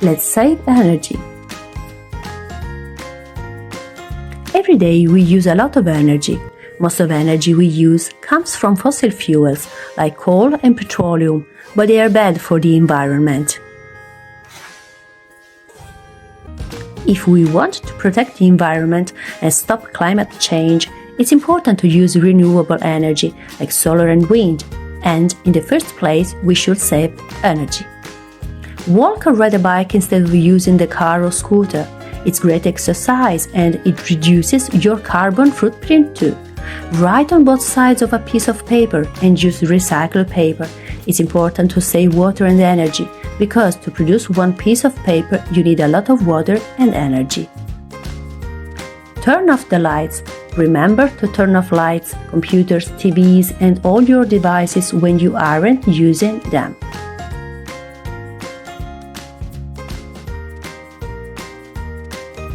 Let's save energy. Every day we use a lot of energy. Most of the energy we use comes from fossil fuels like coal and petroleum, but they are bad for the environment. If we want to protect the environment and stop climate change, it's important to use renewable energy like solar and wind, and in the first place we should save energy. Walk or ride a bike instead of using the car or scooter. It's great exercise and it reduces your carbon footprint too. Write on both sides of a piece of paper and use recycled paper. It's important to save water and energy because to produce one piece of paper you need a lot of water and energy. Turn off the lights. Remember to turn off lights, computers, TVs and all your devices when you aren't using them.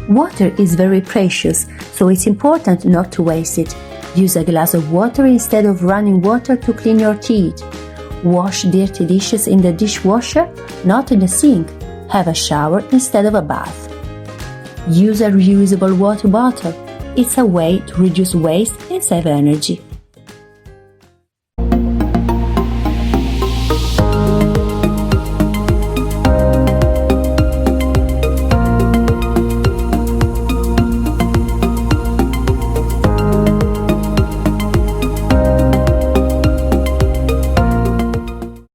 Water is very precious, so it's important not to waste it. Use a glass of water instead of running water to clean your teeth. Wash dirty dishes in the dishwasher, not in the sink. Have a shower instead of a bath. Use a reusable water bottle. It's a way to reduce waste and save energy.